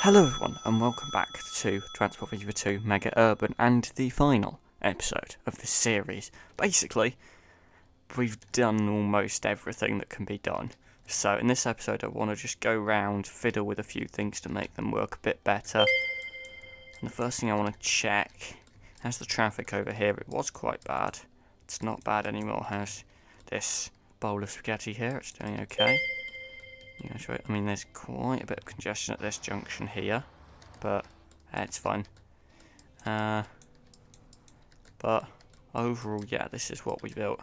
Hello everyone and welcome back to Transport Fever 2 Mega Urban and the final episode of this series. Basically, we've done almost everything that can be done. So in this episode I want to just go round, fiddle with a few things to make them work a bit better. And the first thing I want to check, how's the traffic over here? It was quite bad. It's not bad anymore. How's this bowl of spaghetti here? It's doing okay. Yeah, I mean, there's quite a bit of congestion at this junction here, but it's fine. But overall, yeah, this is what we built.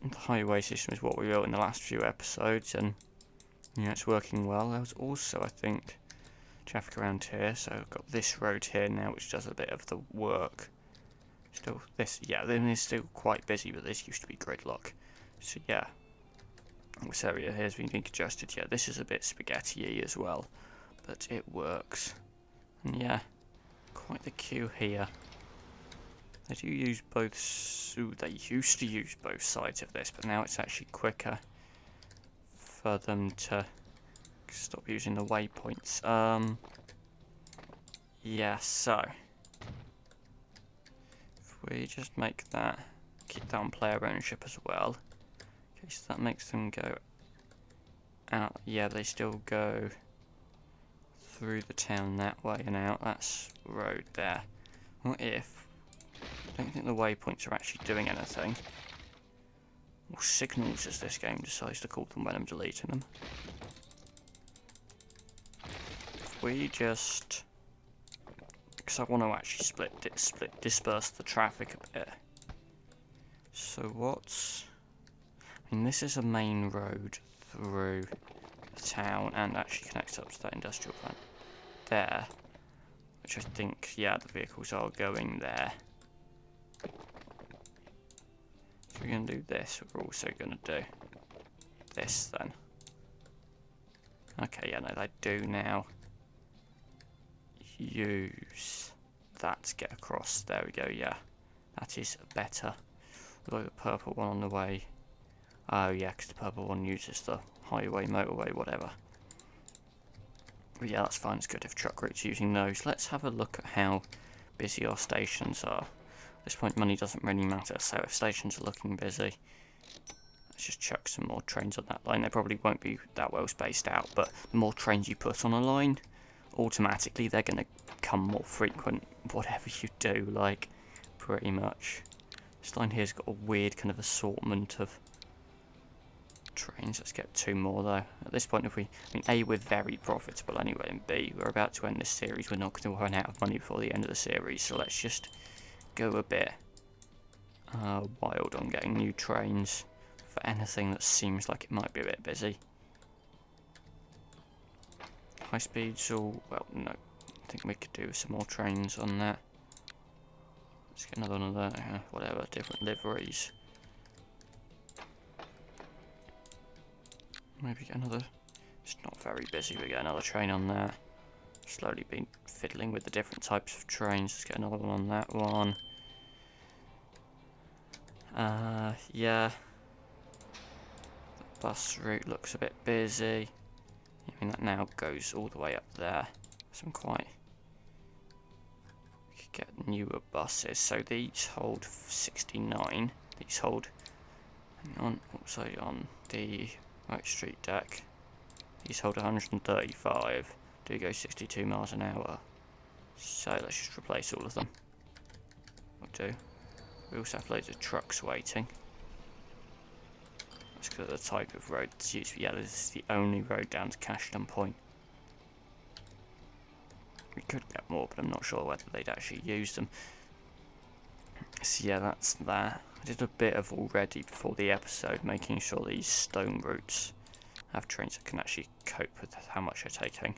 The highway system is what we built in the last few episodes, and it's working well. There was also, I think, traffic around here, so I've got this road here now, which does a bit of the work. Still, this is still quite busy, but this used to be gridlock. So yeah. This area here has been congested. Yeah, this is a bit spaghetti-y as well, but it works. And yeah, quite the queue here. They do use both. They used to use both sides of this, but now it's actually quicker for them to stop using the waypoints. Yeah. So if we just make that, keep that on player ownership as well. So that makes them go out. Yeah, they still go through the town that way and out. That's road there. What if? I don't think the waypoints are actually doing anything. Or signals, as this game decides to call them when I'm deleting them. If we just, because I want to actually disperse the traffic a bit. So what's? And this is a main road through the town and actually connects up to that industrial plant there, which I think, yeah, the vehicles are going there. So we're going to do this, we're also going to do this then. Okay, yeah, no, they do now use that to get across. There we go, yeah, that is better. Although the purple one on the way. Oh yeah, because the purple one uses the highway, motorway, whatever. But yeah, that's fine, it's good if truck route's using those. Let's have a look at how busy our stations are. At this point, money doesn't really matter, so if stations are looking busy, let's just chuck some more trains on that line. They probably won't be that well spaced out, but the more trains you put on a line, automatically they're going to become more frequent, whatever you do, like, pretty much. This line here's got a weird kind of assortment of trains. Let's get two more though. At this point, A, we're very profitable anyway, and B, we're about to end this series. We're not going to run out of money before the end of the series, so let's just go a bit wild on getting new trains for anything that seems like it might be a bit busy. High speeds, all well, no. I think we could do some more trains on that. Let's get another one of that. Whatever, different liveries. Maybe get another. It's not very busy. We get another train on there. Slowly been fiddling with the different types of trains. Let's get another one on that one. Yeah. The bus route looks a bit busy. I mean, that now goes all the way up there. Some quite. We could get newer buses. So these hold 69. These hold. Hang on. Also on the right street deck. These hold 135. Do go 62 miles an hour. So let's just replace all of them. We'll do. We also have loads of trucks waiting. That's because of the type of road that's used. Yeah, this is the only road down to Cashton Point. We could get more, but I'm not sure whether they'd actually use them. So yeah, that's that. I did a bit of already before the episode, making sure these stone routes have trains that can actually cope with how much they're taking.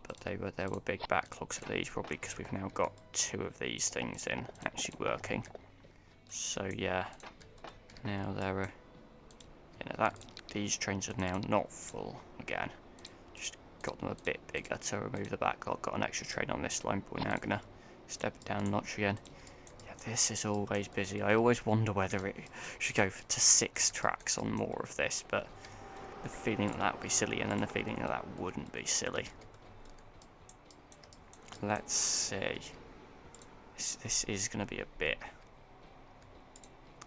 But there were big backlogs of these, probably because we've now got two of these things in actually working. So yeah, now these trains are now not full again. Just got them a bit bigger to remove the backlog. Got an extra train on this line, but we're now gonna step it down a notch again. Yeah, this is always busy. I always wonder whether it should go to 6 tracks on more of this, but the feeling that would be silly, and then the feeling that wouldn't be silly. let's see. This is going to be a bit...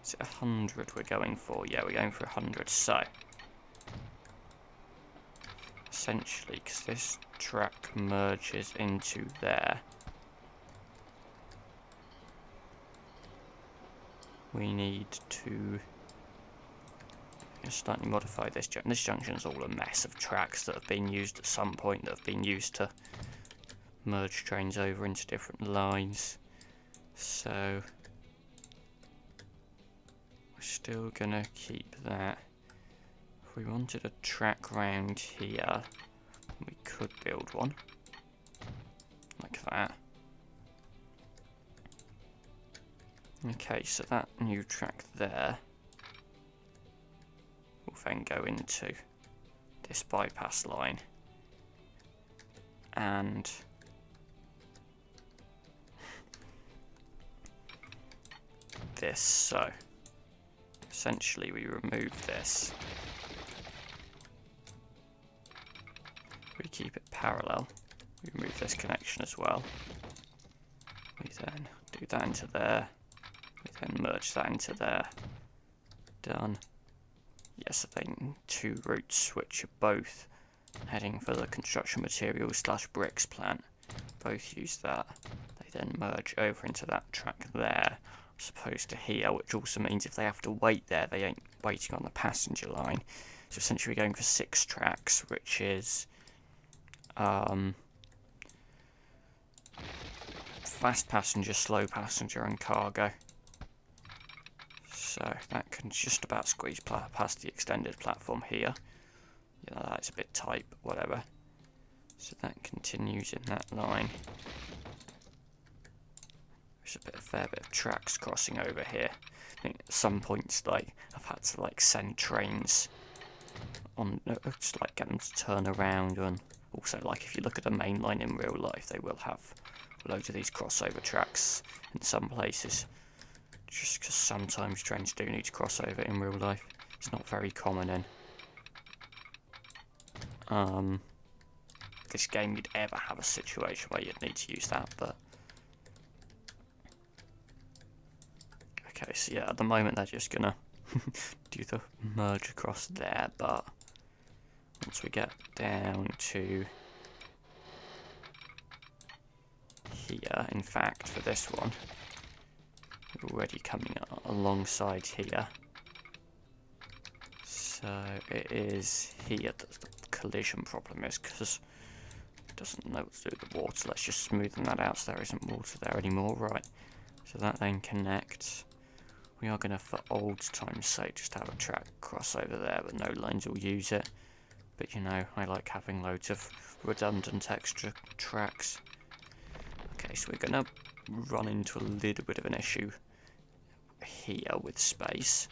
Is it 100 we're going for? Yeah, we're going for 100. So, essentially, because this track merges into there, we need to slightly modify this junction. This junction is all a mess of tracks that have been used at some point, that have been used to merge trains over into different lines. So we're still gonna keep that. If we wanted a track round here, we could build one like that. Okay, so that new track there will then go into this bypass line, and this. So essentially we remove this, we keep it parallel, we remove this connection as well, we then do that into there, we then merge that into there. Done. Yes, I think 2 routes which are both heading for the construction materials / bricks plant. Both use that. They then merge over into that track there, as opposed to here, which also means if they have to wait there, they ain't waiting on the passenger line. So essentially we're going for 6 tracks, which is fast passenger, slow passenger and cargo. So that can just about squeeze past the extended platform here. Yeah, that's a bit tight, but whatever. So that continues in that line. There's a fair bit of tracks crossing over here. I think at some points, like, I've had to send trains on, just get them to turn around, and also if you look at the main line in real life, they will have loads of these crossover tracks in some places. Just because sometimes trains do need to cross over in real life. It's not very common in this game you'd ever have a situation where you'd need to use that, but okay, so yeah, at the moment they're just gonna do the merge across there, but once we get down to here, in fact for this one, already coming alongside here, so it is here that the collision problem is, because it doesn't know what to do with the water. Let's just smoothen that out so there isn't water there anymore. Right, so that then connects. We are going to, for old time's sake, just have a track cross over there, but no lines will use it. But you know, I like having loads of redundant extra tracks. Okay, so we're going to run into a little bit of an issue here with space,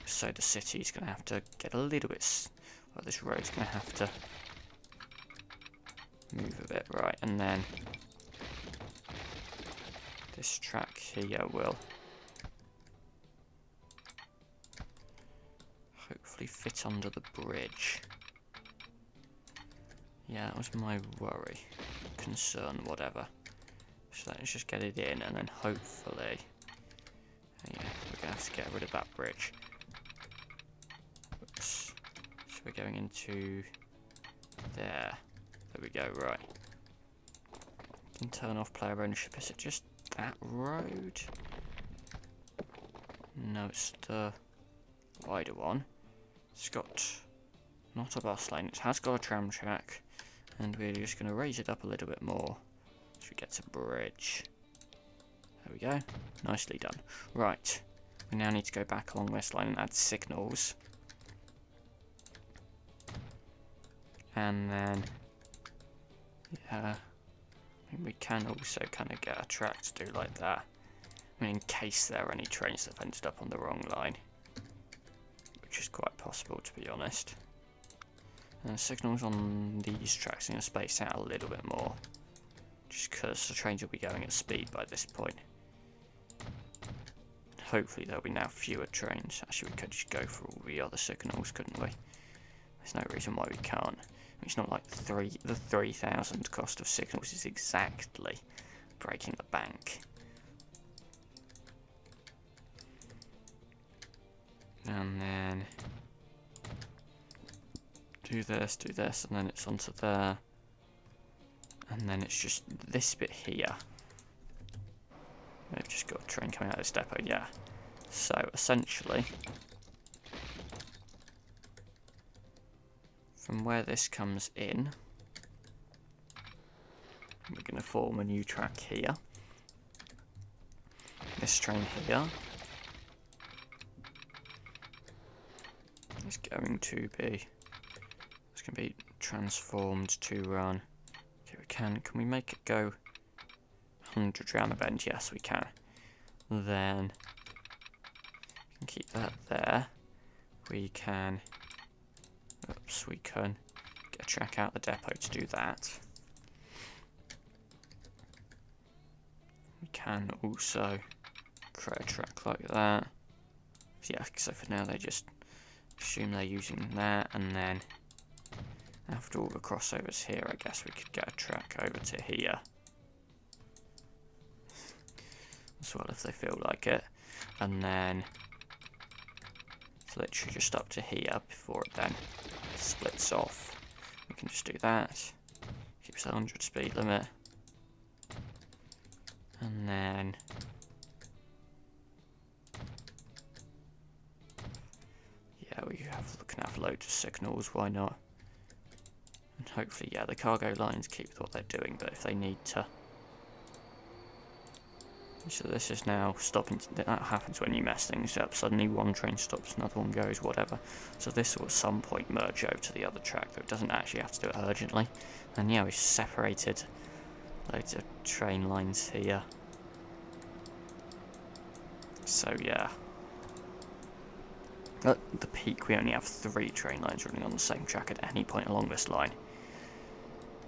so the city's going to have to get a little bit, well, this road's going to have to move a bit, right, and then this track here will hopefully fit under the bridge. Yeah, that was my worry, concern, whatever. So let's just get it in, and then hopefully, yeah, we're going to have to get rid of that bridge. Oops. So we're going into there. There we go, right. Can turn off player ownership. Is it just that road? No, it's the wider one. It's got not a bus lane, it has got a tram track, and we're just going to raise it up a little bit more so we get to bridge. There we go, nicely done. Right, we now need to go back along this line and add signals. And then, yeah, I think we can also kind of get a track to do like that. I mean, in case there are any trains that have ended up on the wrong line, which is quite possible, to be honest. And the signals on these tracks are going to space out a little bit more, just because the trains will be going at speed by this point. Hopefully there'll be now fewer trains. Actually, we could just go for all the other signals, couldn't we? There's no reason why we can't. It's not like the 3,000 cost of signals is exactly breaking the bank. And then do this, and then it's onto there. And then it's just this bit here. We've just got a train coming out of this depot, yeah. So essentially, from where this comes in, we're going to form a new track here. This train here is going to be transformed to run. Okay, can we make it go 100 round the bend? Yes, we can. Then we can keep that there. We can get a track out the depot to do that. We can also create a track like that. Yeah, so for now they just assume they're using that, and then after all the crossovers here, I guess we could get a track over to here as well if they feel like it, and then it's literally just up to here before it then splits off. We can just do that, keeps the 100 speed limit, and then yeah, we can have loads of signals, why not? And hopefully, yeah, the cargo lines keep what they're doing, but if they need to. So this is now stopping. That happens when you mess things up. Suddenly one train stops, another one goes, whatever. So this will at some point merge over to the other track, though it doesn't actually have to do it urgently. And yeah, we've separated loads of train lines here. So yeah. At the peak, we only have 3 train lines running on the same track at any point along this line.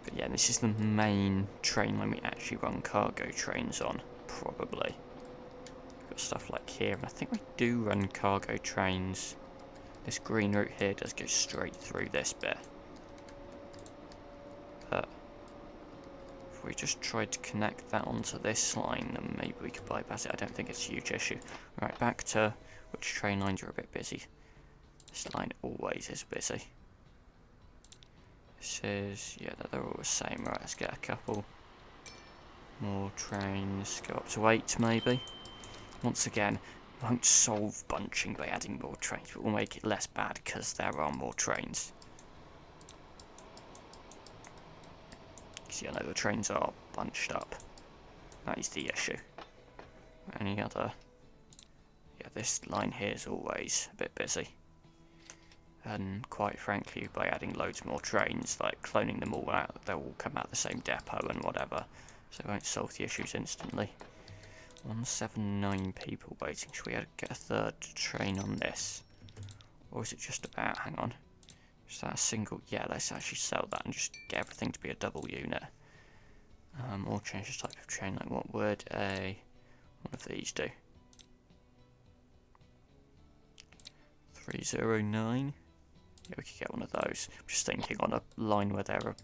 But yeah, this is the main train line we actually run cargo trains on, probably. We've got stuff like here, and I think we do run cargo trains. This green route here does go straight through this bit. But if we just tried to connect that onto this line, then maybe we could bypass it. I don't think it's a huge issue. Right, back to which train lines are a bit busy. This line always is busy. This is, yeah, they're all the same. Right, let's get a couple more trains. Go up to 8 maybe. Once again, won't solve bunching by adding more trains, but we'll make it less bad because there are more trains. See, I know the trains are bunched up. That is the issue. Any other? Yeah, this line here is always a bit busy. And quite frankly, by adding loads more trains, like cloning them all out, they'll all come out the same depot and whatever. So it won't solve the issues instantly. 179 people waiting. Should we get a third train on this? Or is it just about, hang on, is that a single? Yeah, let's actually sell that and just get everything to be a double unit. Or change the type of train, like what would one of these do? 309? Yeah, we could get one of those. I'm just thinking on a line where there are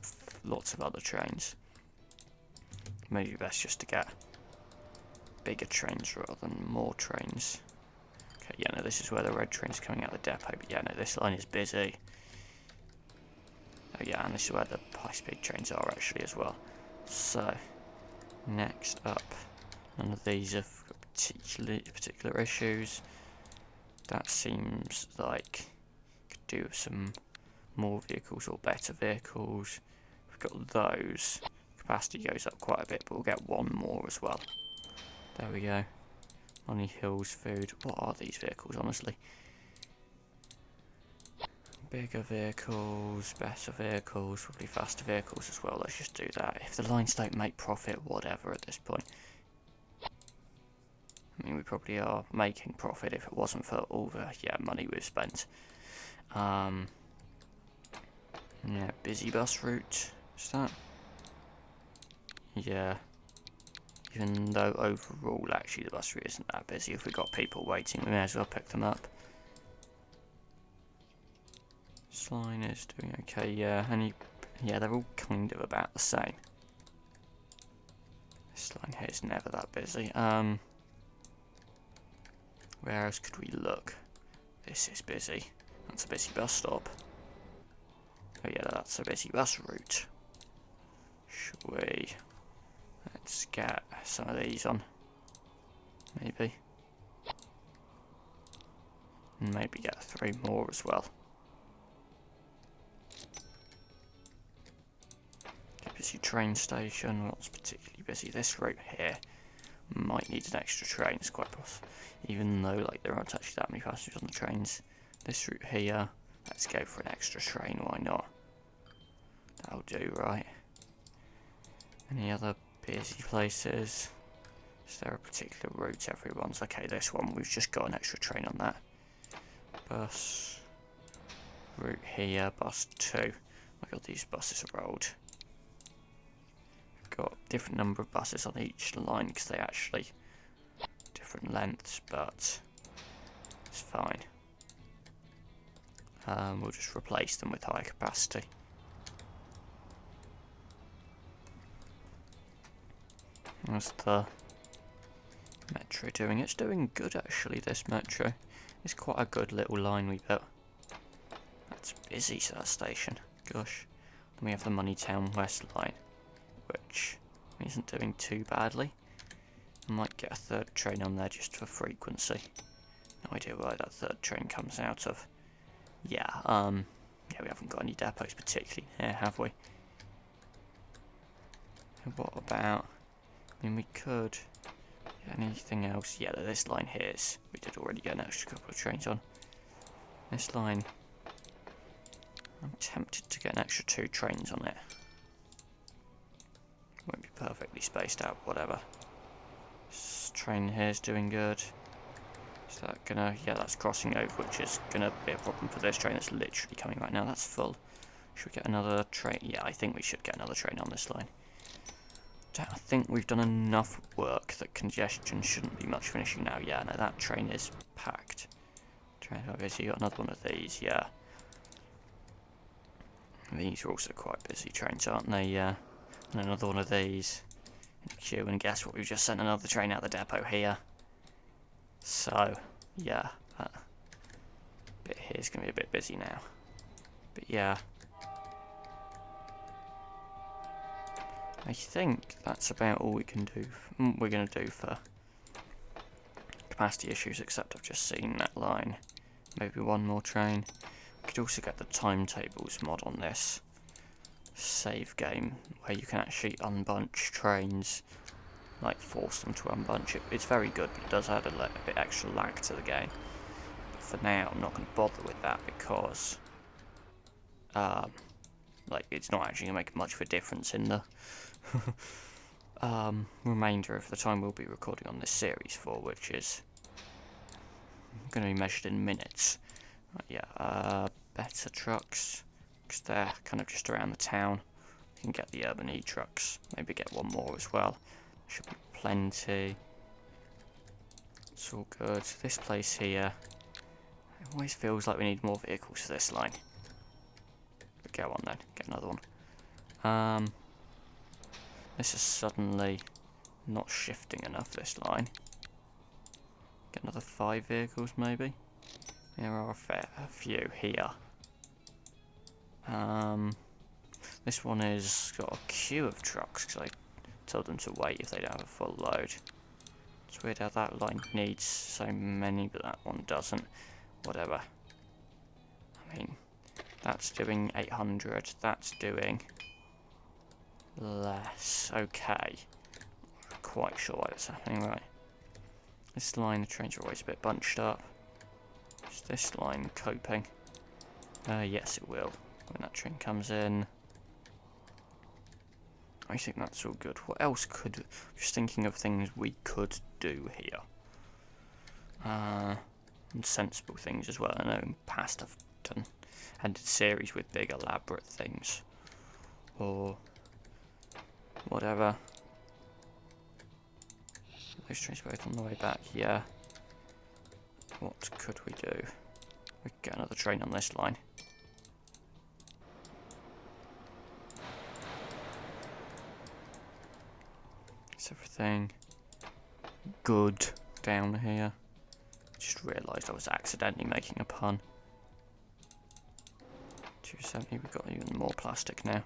lots of other trains. Maybe best just to get bigger trains rather than more trains. Okay, yeah, no, this is where the red train's coming out of the depot, but yeah, no, this line is busy. Oh yeah, and this is where the high-speed trains are actually as well. So, next up, none of these have got particular issues. That seems like could do with some more vehicles or better vehicles. We've got those. Capacity goes up quite a bit, but we'll get one more as well. There we go. Money, Hills, Food. What are these vehicles, honestly? Bigger vehicles, better vehicles, probably faster vehicles as well. Let's just do that. If the lines don't make profit, whatever at this point. I mean, we probably are making profit if it wasn't for all the money we've spent. Yeah, busy bus route. Is that? Yeah. Even though overall, actually, the bus route isn't that busy. If we've got people waiting, we may as well pick them up. This line is doing okay, yeah. Any Yeah, they're all kind of about the same. This line here is never that busy. Where else could we look? This is busy. That's a busy bus stop. Oh yeah, that's a busy bus route. Should we... Let's get some of these on. Maybe. And maybe get 3 more as well. Busy train station, what's particularly busy? This route here might need an extra train, it's quite possible. Even though like there aren't actually that many passengers on the trains. This route here, let's go for an extra train, why not? That'll do, right? Any other busy places? Is there a particular route everyone's? Okay, this one, we've just got an extra train on that. Bus route here, bus 2. Oh my god, these buses are old. Got different number of buses on each line because they actually different lengths, but it's fine. We'll just replace them with high capacity. How's the metro doing? It's doing good actually, this metro. It's quite a good little line we built. That's busy, that station. Gosh. Then we have the Moneytown West line, which isn't doing too badly. I might get a 3rd train on there just for frequency. No idea where that 3rd train comes out of. Yeah, we haven't got any depots particularly here, have we? What about... I mean, we could... get anything else? Yeah, this line here is... We did already get an extra couple of trains on. This line... I'm tempted to get an extra 2 trains on it. Won't be perfectly spaced out, whatever. This train here is doing good. Is that gonna... Yeah, that's crossing over, which is gonna be a problem for this train that's literally coming right now. That's full. Should we get another train? Yeah, I think we should get another train on this line. I think we've done enough work that congestion shouldn't be much finishing now. Yeah, no, that train is packed. Train, okay, so you got another one of these, yeah. These are also quite busy trains, aren't they? Yeah. And another one of these in the queue, and guess what? We've just sent another train out the depot here. So, yeah, that bit here's going to be a bit busy now. But yeah, I think that's about all we can do. We're going to do for capacity issues, except I've just seen that line. Maybe one more train. We could also get the timetables mod on this save game, where you can actually unbunch trains, like force them to unbunch it. It's very good, but it does add a bit extra lag to the game. But for now, I'm not going to bother with that because, like, it's not actually going to make much of a difference in the remainder of the time we'll be recording on this series for, which is going to be measured in minutes. Yeah, better trucks, because they're kind of just around the town. We can get the urban e-trucks, maybe get one more as well. Should be plenty. It's all good. This place here, it always feels like we need more vehicles for this line. But get one then, get another one. This is suddenly not shifting enough, this line. Get another 5 vehicles maybe. There are a few here. This one has got a queue of trucks because I told them to wait if they don't have a full load. It's weird how that line needs so many but that one doesn't. Whatever. I mean, that's doing 800, that's doing less. Okay. Not quite sure why that's happening, right. This line, the trains are always a bit bunched up. Is this line coping? Yes it will. When that train comes in. I think that's all good. What else could... Just thinking of things we could do here. And sensible things as well. I know in the past I've ended series with big elaborate things. Or whatever. Those trains both on the way back, yeah. What could we do? We could get another train on this line. everything good down here? Just realised I was accidentally making a pun. 270, we've got even more plastic now.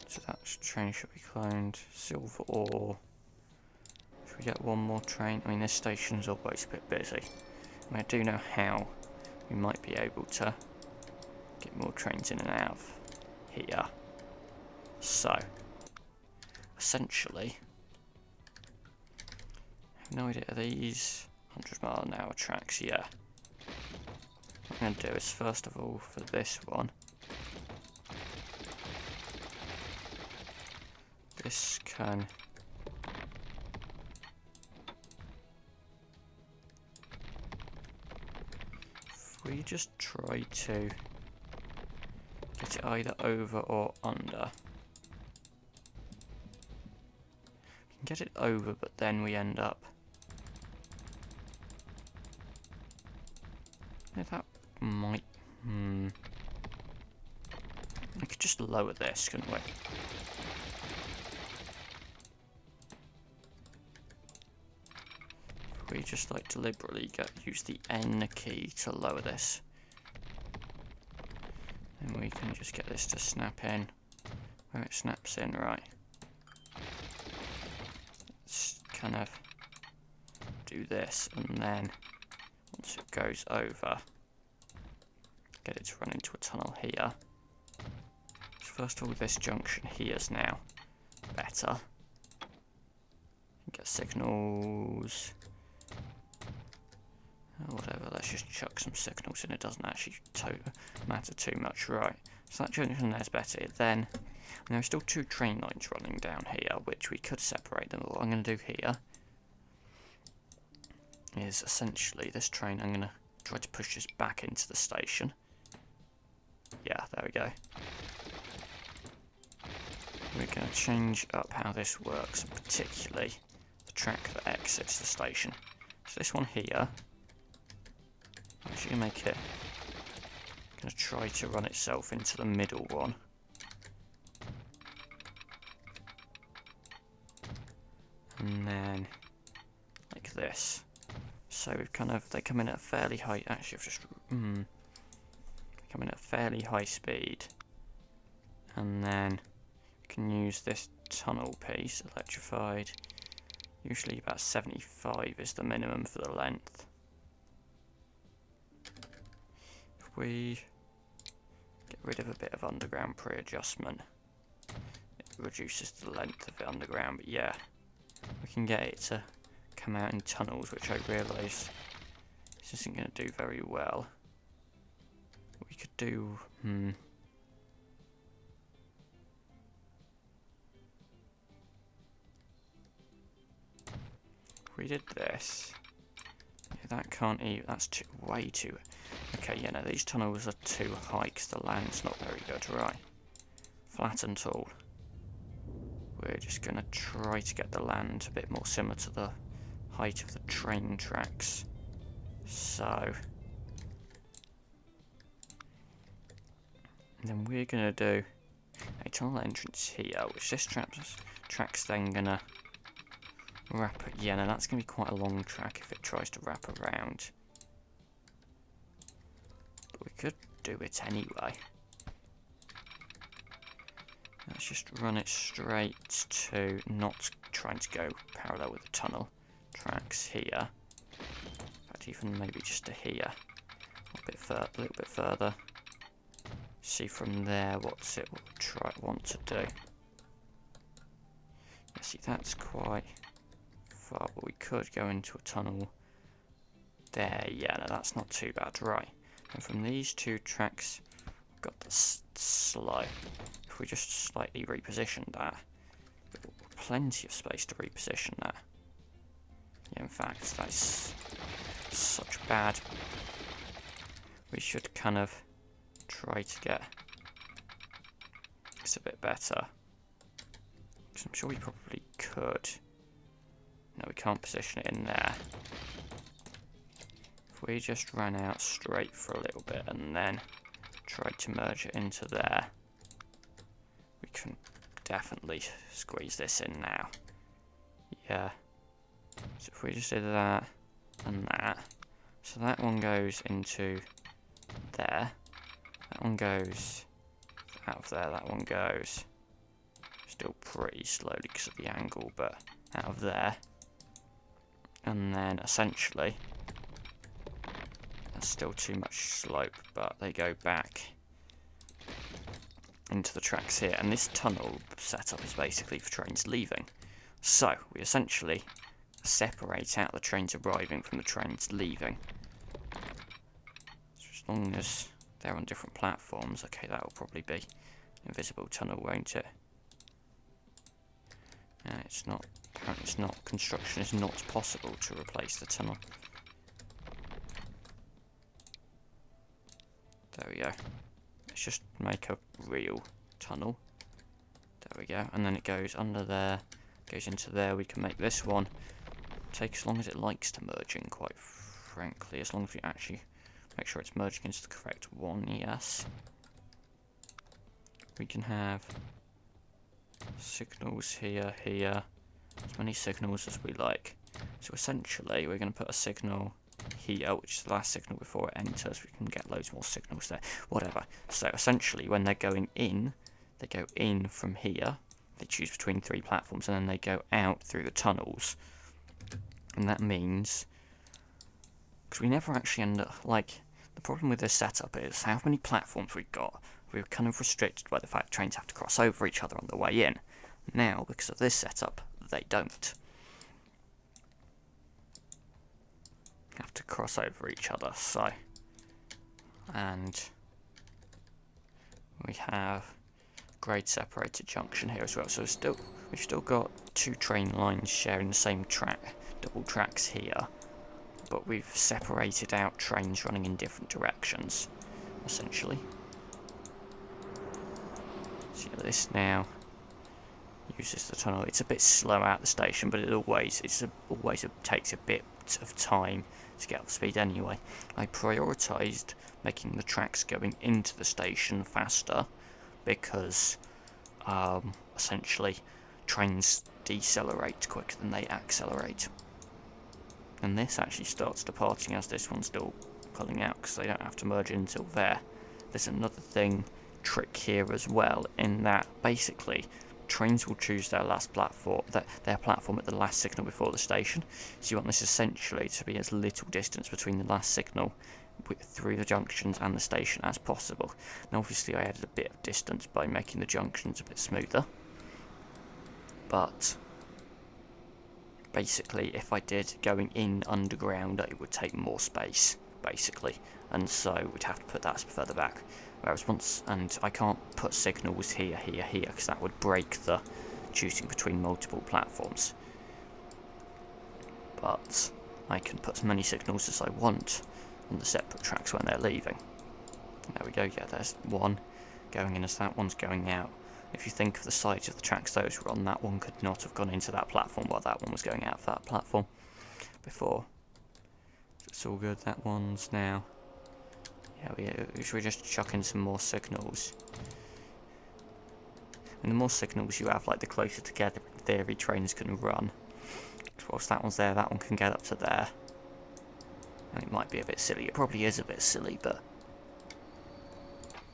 So that train should be cloned. Silver ore. Should we get one more train? I mean, this station's always a bit busy. I mean, I do know how we might be able to get more trains in and out of here. So, essentially, I have no idea, are these 100-mile-an-hour tracks? Yeah. What I'm going to do is, first of all, for this one, this can if we just try to get it either over or under. We can get it over, but then we end up. Yeah, that might. We could just lower this, couldn't we? We just like deliberately use the N key to lower this, and we can just get this to snap in where it snaps in. Right, let's kind of do this, and then once it goes over, get it to run into a tunnel here. So first of all, this junction here is now better. Get signals. Whatever, let's just chuck some signals in, it doesn't actually matter too much. Right, so that junction there's better. Then, there are still two train lines running down here, which we could separate them. What I'm going to do here is essentially this train, I'm going to try to push this back into the station. Yeah, there we go. We're going to change up how this works, and particularly the track that exits the station. So this one here, I'm actually going to make it, going to try to run itself into the middle one. And then, like this. So we've kind of, they come in at a fairly high, actually I've just, they come in at a fairly high speed. And then, we can use this tunnel piece, electrified. Usually about 75 is the minimum for the length. If we get rid of a bit of underground pre-adjustment, it reduces the length of it underground, but yeah, we can get it to come out in tunnels, which I realise this isn't going to do very well. We could do, if we did this, yeah, that can't even, that's way too, okay, yeah, no, these tunnels are too high because the land's not very good, right, flat and tall. We're just going to try to get the land a bit more similar to the height of the train tracks. So, then we're going to do a tunnel entrance here, which this track's then going to wrap. Yeah, no, that's going to be quite a long track if it tries to wrap around. But we could do it anyway. Let's just run it straight to not trying to go parallel with the tunnel tracks here. In fact, even maybe just to here, a little bit further. See from there what's it want to do. Yeah, see, that's quite far, but we could go into a tunnel there. Yeah, no, that's not too bad, right? And from these two tracks, we've got the slow. If we just slightly reposition that, plenty of space to reposition that. Yeah, in fact, that's such bad. We should kind of try to get this a bit better. Because I'm sure we probably could. No, we can't position it in there. If we just ran out straight for a little bit and then tried to merge it into there, we can definitely squeeze this in now. Yeah. So if we just did that and that. So that one goes into there. That one goes out of there. That one goes still pretty slowly because of the angle, but out of there. And then essentially, that's still too much slope, but they go back into the tracks here. And this tunnel setup is basically for trains leaving. So we essentially separate out the trains arriving from the trains leaving. So as long as they're on different platforms, okay, that will probably be an invisible tunnel, won't it? It's not. Apparently, it's not. Construction is not possible to replace the tunnel. There we go. Let's just make a real tunnel. There we go. And then it goes under there, goes into there. We can make this one take as long as it likes to merge in, quite frankly. As long as we actually make sure it's merging into the correct one, yes. We can have signals here, here. As many signals as we like. So essentially, we're going to put a signal here, which is the last signal before it enters. We can get loads more signals there. Whatever. So essentially, when they're going in, they go in from here. They choose between 3 platforms, and then they go out through the tunnels. And that means, because we never actually end up, like, the problem with this setup is how many platforms we've got. We're kind of restricted by the fact trains have to cross over each other on the way in. Now, because of this setup, they don't have to cross over each other. So, and we have grade separated junction here as well. So we've still got 2 train lines sharing the same track, double tracks here, but we've separated out trains running in different directions, essentially. So yeah, this now uses the tunnel. It's a bit slow out the station, but it always takes a bit of time to get up to speed anyway. I prioritised making the tracks going into the station faster because essentially trains decelerate quicker than they accelerate. And this actually starts departing as this one's still pulling out because they don't have to merge in until there. There's another trick here as well, in that basically trains will choose their last platform, their platform at the last signal before the station. So you want this essentially to be as little distance between the last signal through the junctions and the station as possible. Now obviously I added a bit of distance by making the junctions a bit smoother, but basically if I did going in underground it would take more space basically, and so we'd have to put that further back. Whereas and I can't put signals here, here, here, because that would break the choosing between multiple platforms. But I can put as many signals as I want on the separate tracks when they're leaving. There we go, yeah, there's one going in as that one's going out. If you think of the size of the tracks those were on, that one could not have gone into that platform while that one was going out of that platform before. So it's all good, that one's now. Yeah, should we just chuck in some more signals? And the more signals you have, like the closer together in theory trains can run. Because whilst that one's there, that one can get up to there. And it might be a bit silly. It probably is a bit silly, but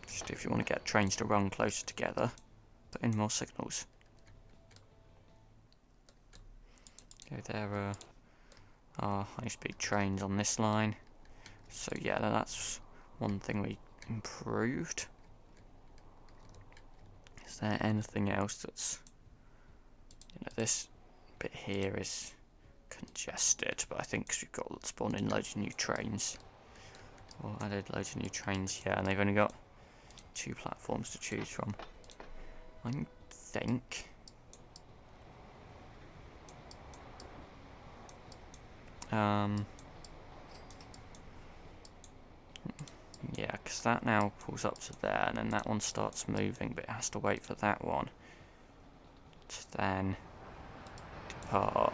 just if you want to get trains to run closer together, put in more signals. Okay, there are high-speed trains on this line. So yeah, that's one thing we improved. Is there anything else that's, this bit here is congested, but I think because we've got spawned in loads of new trains, or added loads of new trains, yeah, and they've only got 2 platforms to choose from. I think yeah, because that now pulls up to there, and then that one starts moving, but it has to wait for that one to then depart.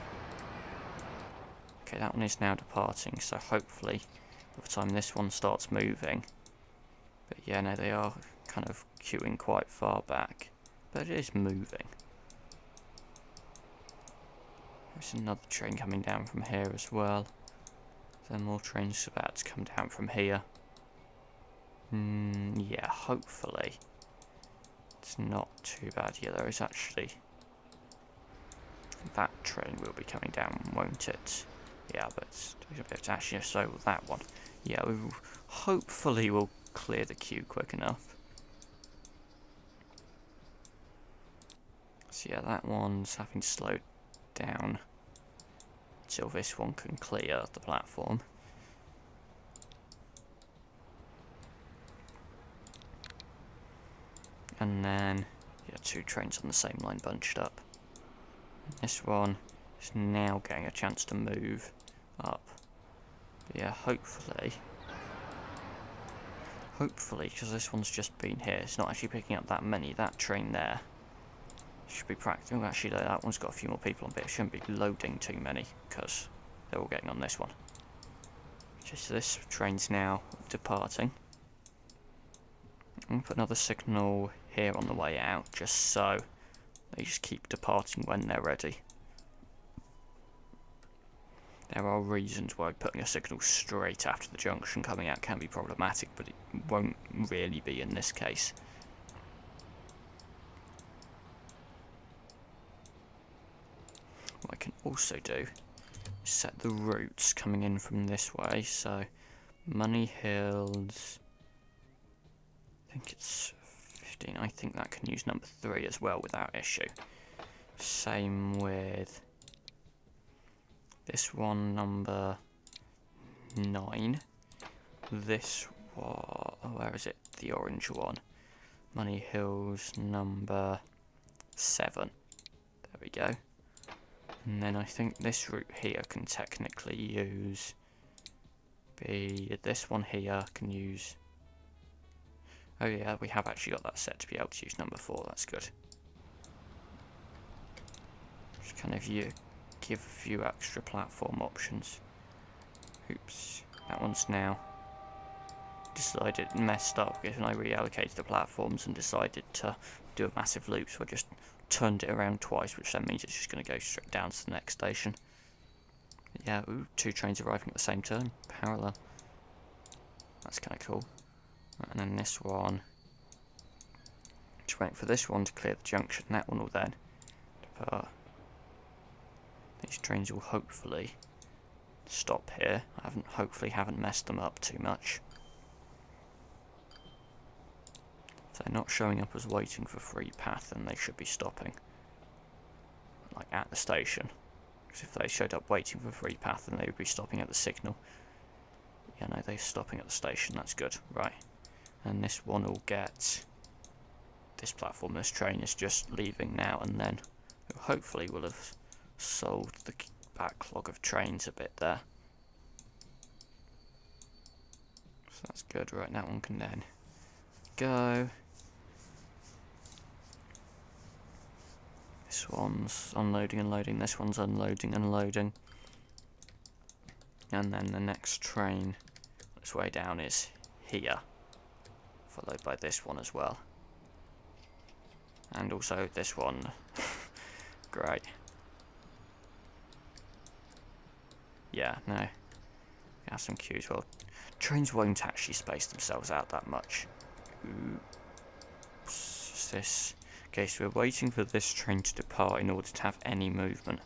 Okay, that one is now departing, so hopefully by the time this one starts moving. But yeah, no, they are kind of queuing quite far back. but it is moving. There's another train coming down from here as well. There are more trains about to come down from here. Yeah, hopefully it's not too bad. Yeah, there is actually... That train will be coming down, won't it? Yeah, but it's actually so will that one. Yeah, hopefully we'll clear the queue quick enough. So yeah, that one's having to slow down until this one can clear the platform. And then, yeah, 2 trains on the same line bunched up. And this one is now getting a chance to move up. But yeah, hopefully, because this one's just been here, it's not actually picking up that many. That train there should be practical. Actually, that one's got a few more people on, but it shouldn't be loading too many because they're all getting on this one. Just this train's now departing. I'm going to put another signal here on the way out, just so they just keep departing when they're ready. There are reasons why putting a signal straight after the junction coming out can be problematic, but it won't really be in this case. What I can also do is set the routes coming in from this way, so Money Hills, I think it's 15, I think that can use number 3 as well without issue. Same with this one, number 9. This one, oh, where is it? The orange one. Money Hills, number 7. There we go. And then I think this route here can technically use... this one here can use... Oh yeah, we have actually got that set to be able to use number 4, that's good. Just kind of give a few extra platform options. Oops, that one's now decided messed up because when I reallocated the platforms and decided to do a massive loop, so I just turned it around twice, which then means it's just going to go straight down to the next station. Yeah, ooh, 2 trains arriving at the same time, parallel. That's kind of cool. And then this one, just waiting for this one to clear the junction, that one will then depart. These trains will hopefully stop here. I hopefully haven't messed them up too much. If they're not showing up as waiting for free path, then they should be stopping. Like at the station. Because if they showed up waiting for free path, then they would be stopping at the signal. Yeah, no, they're stopping at the station, that's good. Right. And this one will get... This platform, this train is just leaving now, and then hopefully we'll have solved the backlog of trains a bit there. So that's good. Right, that one can then go. This one's unloading and loading, this one's unloading and loading. And then the next train on its way down is here, followed by this one as well. And also this one. Great. Yeah, no. Have some queues. Well, trains won't actually space themselves out that much. Oops. This. Okay, so we're waiting for this train to depart in order to have any movement.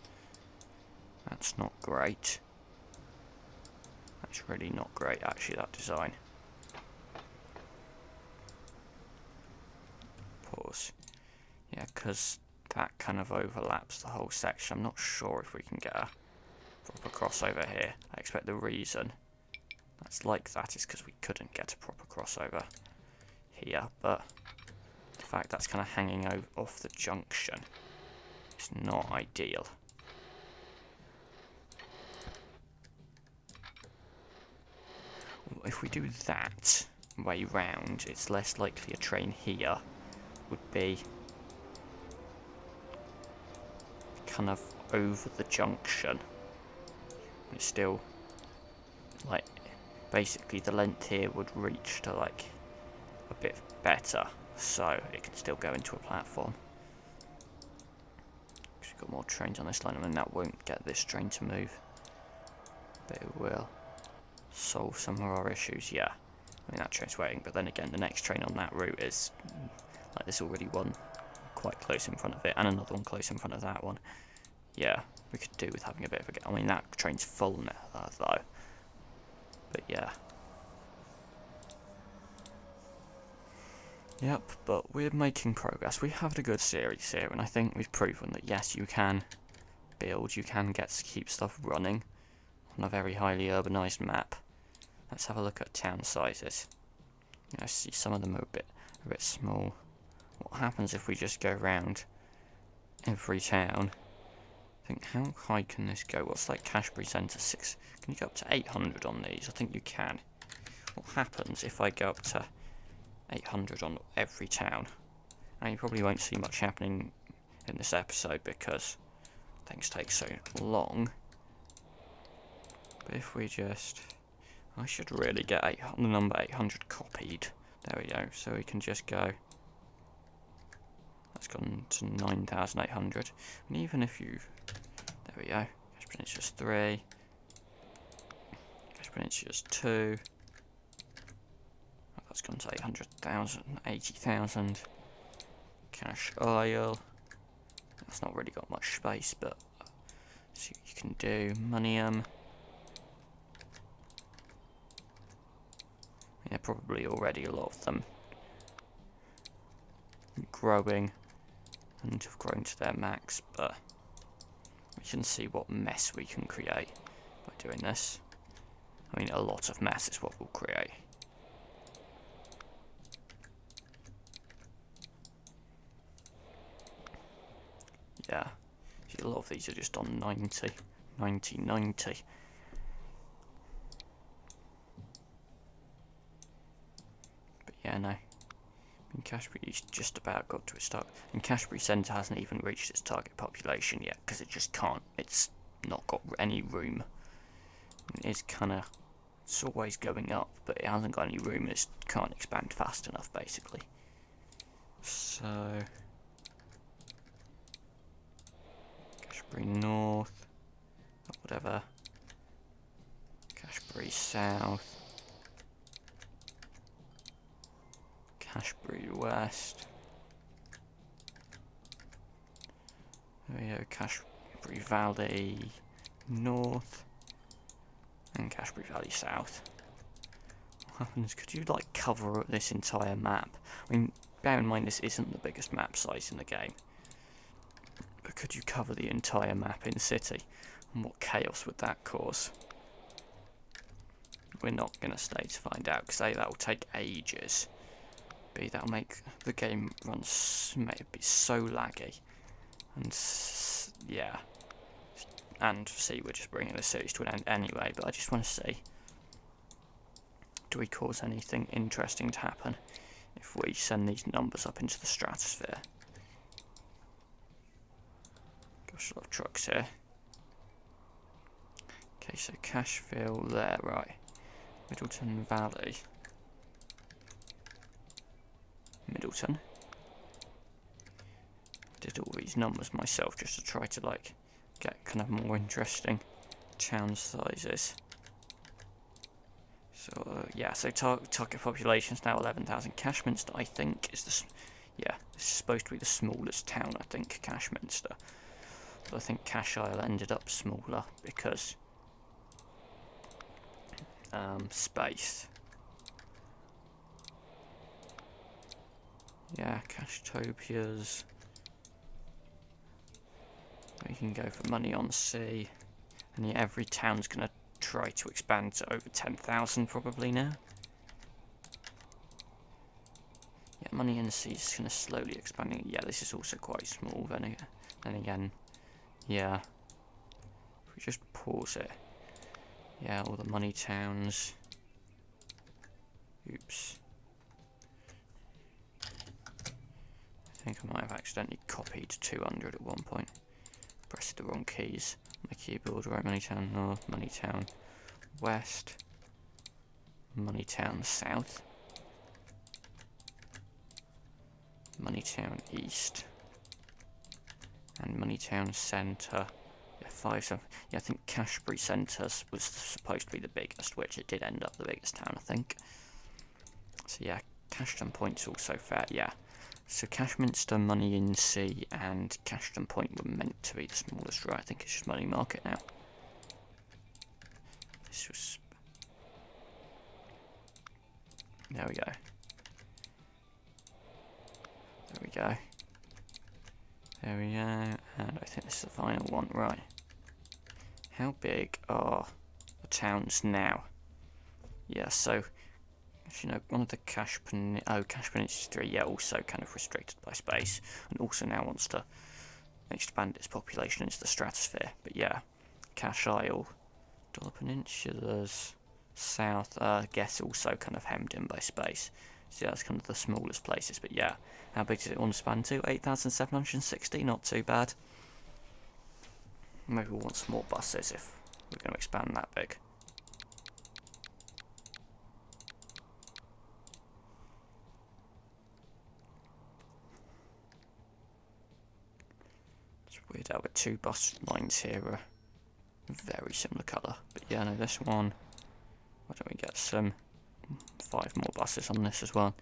That's not great. That's really not great, actually, that design. Pause. Yeah, because that kind of overlaps the whole section. I'm not sure if we can get a proper crossover here. I expect the reason that's like that is because we couldn't get a proper crossover here, but the fact that's kind of hanging off the junction is not ideal. If we do that way round, it's less likely a train here would be kind of over the junction. It's still like basically the length here would reach to like a bit better, so it can still go into a platform. got more trains on this line. I mean, that won't get this train to move, but it will solve some of our issues. Yeah, I mean, that train's waiting, but then again, the next train on that route is like there's already one quite close in front of it, and another one close in front of that one. Yeah, we could do with having a bit of a... I mean, that train's full now, though. But yeah. Yep, but we're making progress. We have a good series here, and I think we've proven that yes, you can build, you can keep stuff running on a very highly urbanised map. Let's have a look at town sizes. You know, see some of them are a bit small. What happens if we just go around every town? I think, how high can this go? What's like Cashbury Centre 6? Can you go up to 800 on these? I think you can. What happens if I go up to 800 on every town? Now you probably won't see much happening in this episode because things take so long. But if we just... I should really get the number 800 copied. There we go. So we can just go... That's gone to 9,800. And even if you... There we go. Cash Peninsula's 3. Cash Peninsula's 2. Oh, that's gone to 800,000, 80,000. Cash Isle. That's not really got much space, but see what you can do. Monium. Yeah, probably already a lot of them growing and have grown to their max, but we can see what mess we can create by doing this. I mean, a lot of mess is what we'll create. Yeah, see, a lot of these are just on 90, 90, 90. But yeah, no. And Cashbury's just about got to its target. And Cashbury Centre hasn't even reached its target population yet, because it just can't. It's not got any room. It's kind of... It's always going up, but it hasn't got any room. It can't expand fast enough, basically. So... Cashbury North. Whatever. Cashbury South. Cashbury West. There we go, Cashbury Valley North. And Cashbury Valley South. What happens? Could you like cover this entire map? I mean, bear in mind this isn't the biggest map size in the game. But could you cover the entire map in city? And what chaos would that cause? We're not going to stay to find out, because A, that will take ages. B, that'll make the game run be so laggy. And yeah. And C, we're just bringing the series to an end anyway, but I just want to see, do we cause anything interesting to happen if we send these numbers up into the stratosphere? Gosh, a lot of trucks here. Okay, so Cashville there, right. Middleton Valley. Middleton. Did all these numbers myself just to try to like get kind of more interesting town sizes. So yeah, so target population is now 11,000. Cashminster, I think, is this is supposed to be the smallest town. I think Cashminster, but I think Cash Isle ended up smaller because space. Yeah, Cashtopias. We can go for money on sea, and yeah, every town's gonna try to expand to over 10,000 probably now. Yeah, money in the sea is gonna slowly expanding. Yeah, this is also quite small. Then again, yeah. If we just pause it, yeah, all the money towns. Oops. I think I might have accidentally copied 200 at one point. Pressed the wrong keys on my keyboard. Right, Moneytown North, Moneytown West, Moneytown South, Moneytown East, And Money Town Centre. Yeah, 5-7. Yeah, I think Cashbury Centres was supposed to be the biggest, which it did end up the biggest town, I think. So yeah, Cashton Point's also fair, yeah. So Cashminster, Money in Sea, and Cashton Point were meant to be the smallest, right? I think it's just Money Market now. This was... There we go. There we go. There we go. And I think this is the final one, right. How big are the towns now? Yeah, so... You know, one of the Cash Peninsula 3, yeah, also kind of restricted by space, and also now wants to expand its population into the stratosphere. But yeah, Cash Isle, Dollar Peninsula's south, I guess also kind of hemmed in by space. So yeah, that's kind of the smallest places. But yeah, how big does it want to span to? 8,760, not too bad. Maybe we'll want some more buses if we're going to expand that big. Weird how the two bus lines here are very similar colour. But yeah, no, this one, why don't we get some 5 more buses on this as well.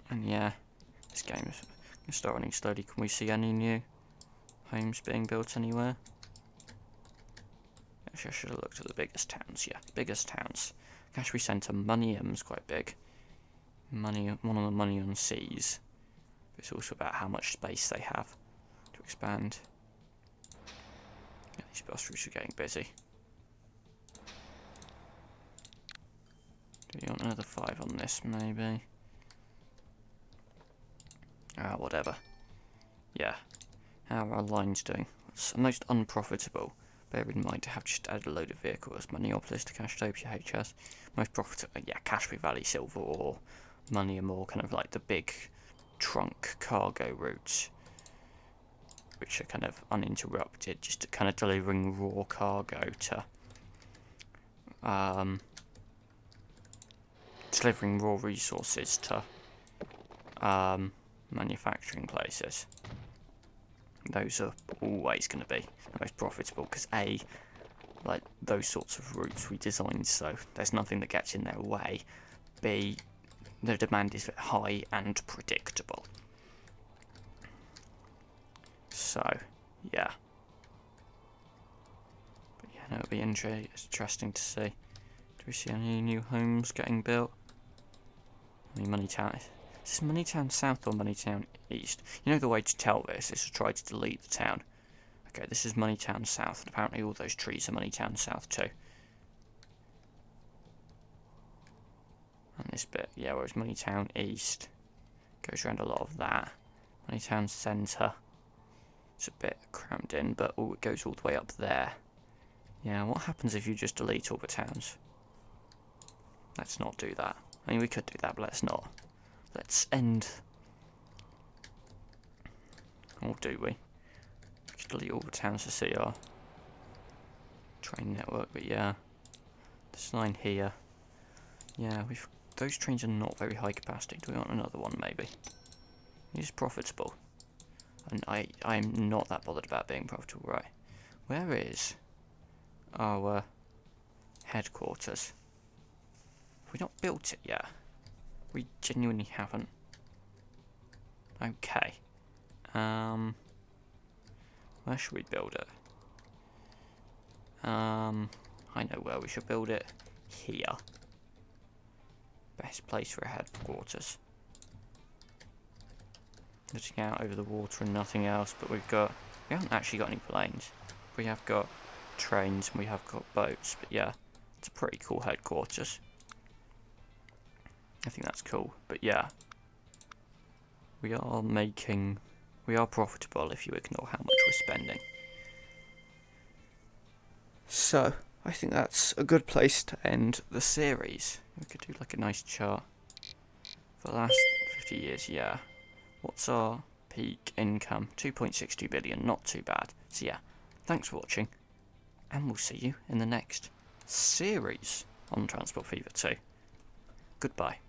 And yeah, this game is going to start running slowly. Can we see any new homes being built anywhere? Actually, I should have looked at the biggest towns. Yeah, biggest towns. Cashbury Centre, Moneyham's quite big. One on the Money on Seas. It's also about how much space they have to expand. Yeah, these bus routes are getting busy. Do you want another 5 on this, maybe? Ah, whatever. Yeah. How are our lines doing? It's most unprofitable. Bear in mind to have just added a load of vehicles. Moneyopolis to Cashtopia HS. Most profitable, yeah, Cashbury Valley Silver or Money are more kind of like the big trunk cargo routes, which are kind of uninterrupted, just kind of delivering raw cargo to delivering raw resources to manufacturing places. Those are always going to be the most profitable because A, like those sorts of routes we designed so there's nothing that gets in their way. B, the demand is high and predictable. So, yeah. But yeah, no, it'll be interesting to see. Do we see any new homes getting built? I mean, Moneytown. Is this Moneytown South or Moneytown East? You know the way to tell this is to try to delete the town. Okay, this is Moneytown South, and apparently all those trees are Moneytown South too. And this bit, yeah, whereas Moneytown East goes around a lot of that. Moneytown Centre, it's a bit crammed in, but it goes all the way up there. Yeah, what happens if you just delete all the towns? Let's not do that. I mean, we could do that, but let's not. Let's end... Or do we? We could delete all the towns to see our train network, but yeah. This line here. Yeah, those trains are not very high capacity. Do we want another one, maybe? It's profitable. And I'm not that bothered about being profitable, right? Where is our headquarters? Have we not built it yet? We genuinely haven't. Okay. Where should we build it? I know where we should build it. Here. Best place for a headquarters. Looking out over the water and nothing else, but we haven't actually got any planes. We have got trains and we have got boats, but yeah, it's a pretty cool headquarters. I think that's cool, but yeah. We are profitable if you ignore how much we're spending. So, I think that's a good place to end the series. We could do like a nice chart. For the last 50 years, yeah. What's our peak income? 2.62 billion, not too bad. So yeah, thanks for watching, and we'll see you in the next series on Transport Fever 2. Goodbye.